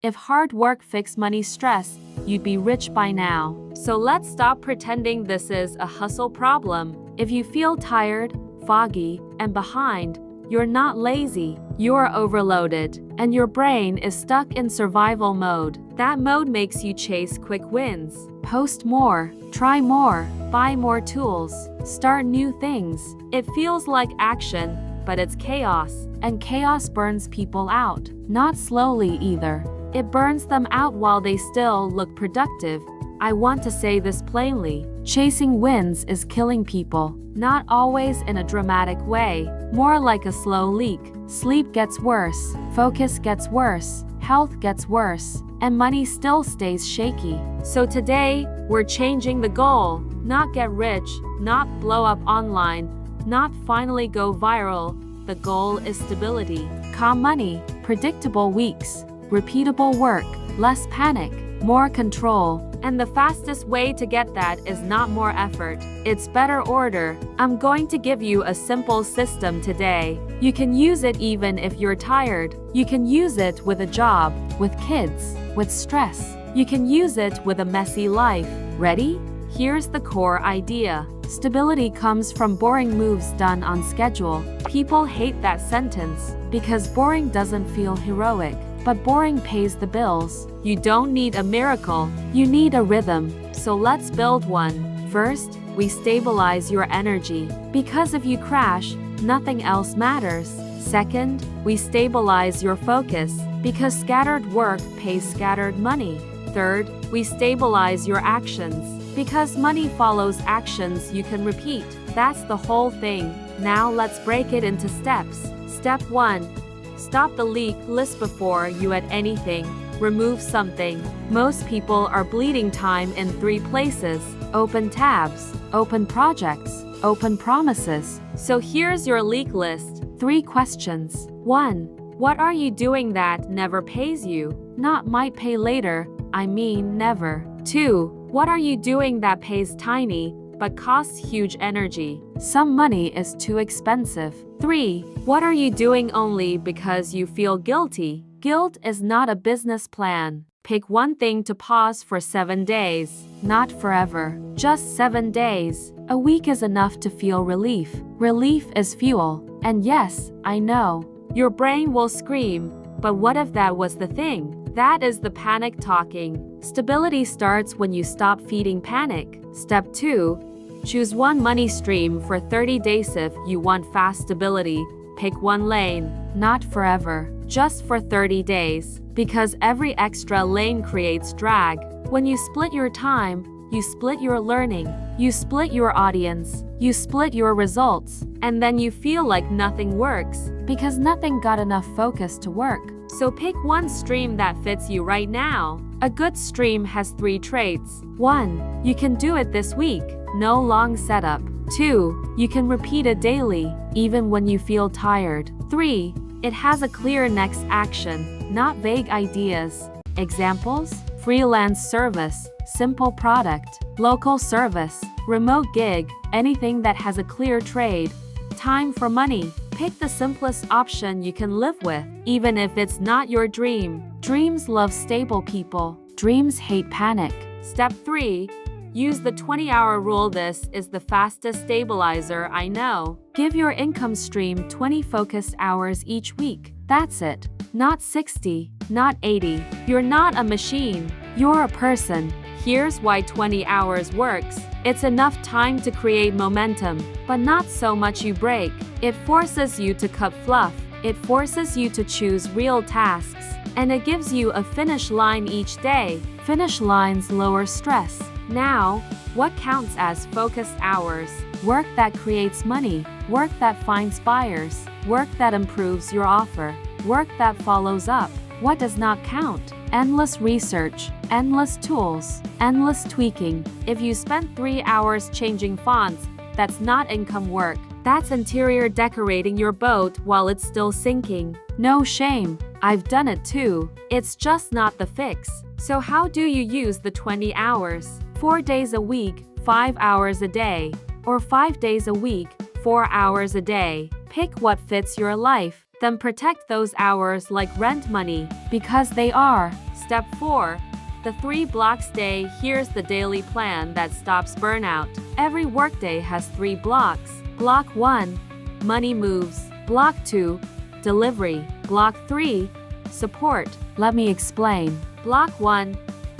If hard work fixed money stress, you'd be rich by now. So let's stop pretending this is a hustle problem. If you feel tired, foggy, and behind, you're not lazy, you're overloaded, and your brain is stuck in survival mode. That mode makes you chase quick wins. Post more, try more, buy more tools, start new things. It feels like action, but it's chaos, and chaos burns people out. Not slowly either. It burns them out while they still look productive. I want to say this plainly. Chasing wins is killing people. Not always in a dramatic way, more like a slow leak. Sleep gets worse, focus gets worse, health gets worse, and money still stays shaky. So today, we're changing the goal. Not get rich, not blow up online, not finally go viral. The goal is stability. Calm money, predictable weeks, repeatable work, less panic, more control. And the fastest way to get that is not more effort, it's better order. I'm going to give you a simple system today. You can use it even if you're tired. You can use it with a job, with kids, with stress. You can use it with a messy life. Ready? Here's the core idea. Stability comes from boring moves done on schedule. People hate that sentence because boring doesn't feel heroic. But boring pays the bills. You don't need a miracle, you need a rhythm. So let's build one. First, we stabilize your energy. Because if you crash, nothing else matters. Second, we stabilize your focus. Because scattered work pays scattered money. Third, we stabilize your actions. Because money follows actions you can repeat. That's the whole thing. Now let's break it into steps. Step 1. Stop the leak list before you add anything. Remove something. Most people are bleeding time in 3 places. Open tabs, open projects, open promises. So here's your leak list. 3 questions. 1. What are you doing that never pays you? Not might pay later, I mean never. 2. What are you doing that pays tiny, but costs huge energy? Some money is too expensive. 3. What are you doing only because you feel guilty? Guilt is not a business plan. Pick one thing to pause for 7 days. Not forever. Just 7 days. A week is enough to feel relief. Relief is fuel. And yes, I know. Your brain will scream, but what if that was the thing? That is the panic talking. Stability starts when you stop feeding panic. Step 2. Choose one money stream for 30 days. If you want fast stability, pick one lane. Not forever, just for 30 days. Because every extra lane creates drag. When you split your time, you split your learning, you split your audience, you split your results, and then you feel like nothing works, because nothing got enough focus to work. So pick one stream that fits you right now. A good stream has 3 traits. 1. You can do it this week. No long setup. 2. You can repeat it daily, even when you feel tired. 3. It has a clear next action, not vague ideas. Examples? Freelance service, simple product, local service, remote gig, anything that has a clear trade. Time for money. Pick the simplest option you can live with, even if it's not your dream. Dreams love stable people. Dreams hate panic. Step 3. Use the 20-hour rule. This is the fastest stabilizer I know. Give your income stream 20 focused hours each week. That's it. Not 60, not 80. You're not a machine. You're a person. Here's why 20 hours works. It's enough time to create momentum, but not so much you break. It forces you to cut fluff. It forces you to choose real tasks. And it gives you a finish line each day. Finish lines lower stress. Now, what counts as focused hours? Work that creates money, work that finds buyers, work that improves your offer, work that follows up. What does not count? Endless research, endless tools, endless tweaking. If you spent 3 hours changing fonts, that's not income work. That's interior decorating your boat while it's still sinking. No shame. I've done it too. It's just not the fix. So how do you use the 20 hours? 4 days a week, 5 hours a day. Or 5 days a week, 4 hours a day. Pick what fits your life. Then protect those hours like rent money, because they are Step 4. The 3 blocks day. Here's the daily plan that stops burnout. Every workday has 3 blocks. Block 1. Money moves. Block 2. Delivery. Block 3. Support. Let me explain. Block 1.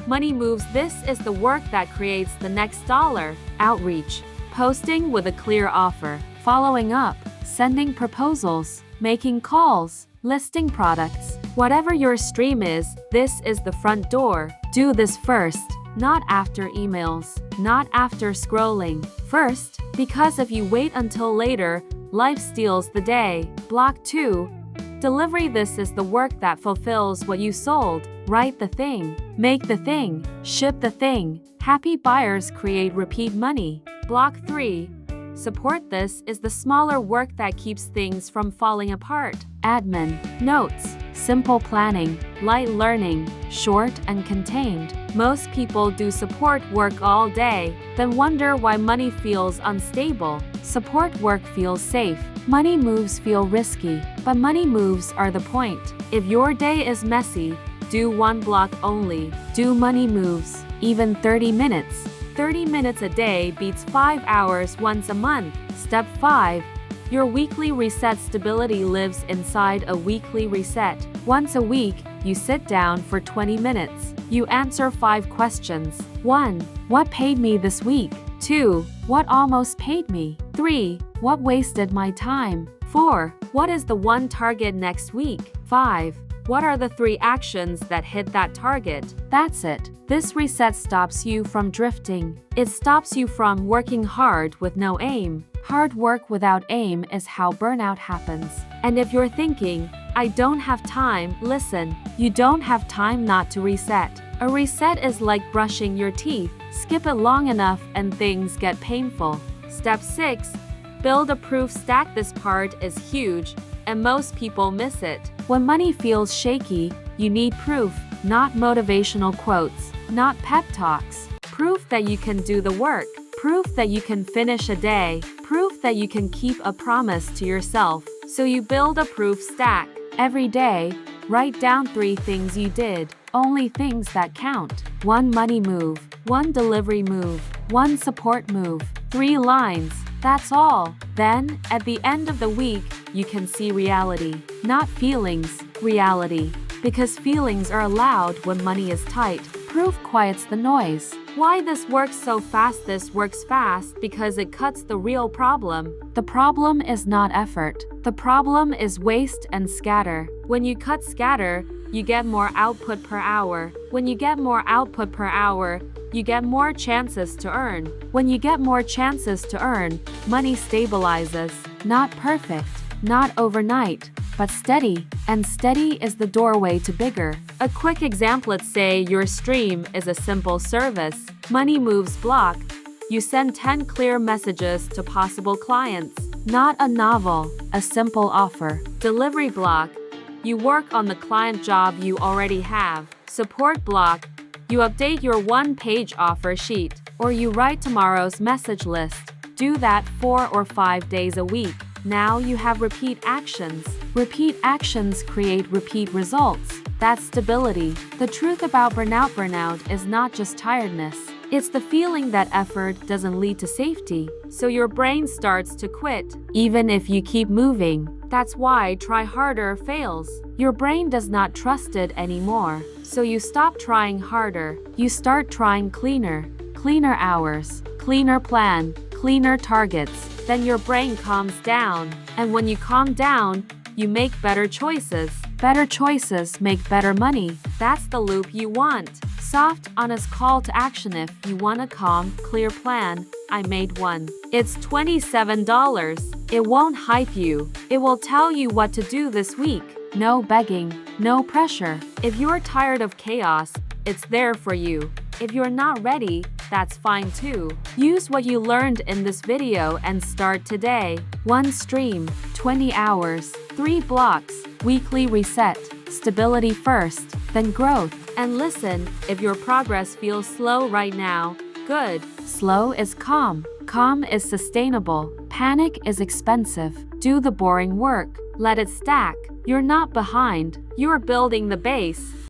Money moves. This is the work that creates the next dollar. Outreach. Posting with a clear offer. Following up. Sending proposals. Making calls. Listing products. Whatever your stream is, this is the front door. Do this first, not after emails, not after scrolling. First, because if you wait until later, life steals the day. Block 2. Delivery. This is the work that fulfills what you sold. Write the thing, make the thing, ship the thing. Happy buyers create repeat money. Block 3. Support. This is the smaller work that keeps things from falling apart. Admin, notes, simple planning, light learning, short and contained. Most people do support work all day, then wonder why money feels unstable. Support work feels safe. Money moves feel risky, but money moves are the point. If your day is messy, do 1 block only. Do money moves, even 30 minutes. 30 minutes a day beats 5 hours once a month. Step 5. Your weekly reset. Stability lives inside a weekly reset. Once a week, you sit down for 20 minutes. You answer 5 questions. 1. What paid me this week? 2. What almost paid me? 3. What wasted my time? 4. What is the one target next week? 5. What are the 3 actions that hit that target? That's it. This reset stops you from drifting. It stops you from working hard with no aim. Hard work without aim is how burnout happens. And if you're thinking, I don't have time, listen, you don't have time not to reset. A reset is like brushing your teeth. Skip it long enough and things get painful. Step 6. Build a proof stack. This part is huge, and most people miss it. When money feels shaky, you need proof, not motivational quotes, not pep talks. Proof that you can do the work. Proof that you can finish a day. Proof that you can keep a promise to yourself. So you build a proof stack. Every day, write down 3 things you did. Only things that count. 1 money move. 1 delivery move. 1 support move. 3 lines. That's all. Then, at the end of the week, you can see reality. Not feelings, reality. Because feelings are allowed when money is tight. Proof quiets the noise. Why this works so fast? This works fast because it cuts the real problem. The problem is not effort. The problem is waste and scatter. When you cut scatter, you get more output per hour. When you get more output per hour, you get more chances to earn. When you get more chances to earn, money stabilizes. Not perfect, not overnight, but steady. And steady is the doorway to bigger. A quick example, let's say your stream is a simple service. Money moves block. You send 10 clear messages to possible clients. Not a novel, a simple offer. Delivery block. You work on the client job you already have. Support block. You update your 1-page offer sheet, or you write tomorrow's message list. Do that 4 or 5 days a week. Now you have repeat actions. Repeat actions create repeat results. That's stability. The truth about burnout is not just tiredness. It's the feeling that effort doesn't lead to safety. So your brain starts to quit, even if you keep moving. That's why try harder fails. Your brain does not trust it anymore. So you stop trying harder. You start trying cleaner. Cleaner hours, cleaner plan, cleaner targets. Then your brain calms down. And when you calm down, you make better choices. Better choices make better money. That's the loop you want. Soft, honest call to action. If you want a calm, clear plan, I made one. It's $27. It won't hype you. It will tell you what to do this week. No begging, no pressure. If you're tired of chaos, it's there for you. If you're not ready, that's fine too. Use what you learned in this video and start today. 1 stream, 20 hours, 3 blocks, weekly reset, stability first, then growth. And listen, if your progress feels slow right now, good. Slow is calm. Calm is sustainable. Panic is expensive. Do the boring work. Let it stack. You're not behind. You're building the base.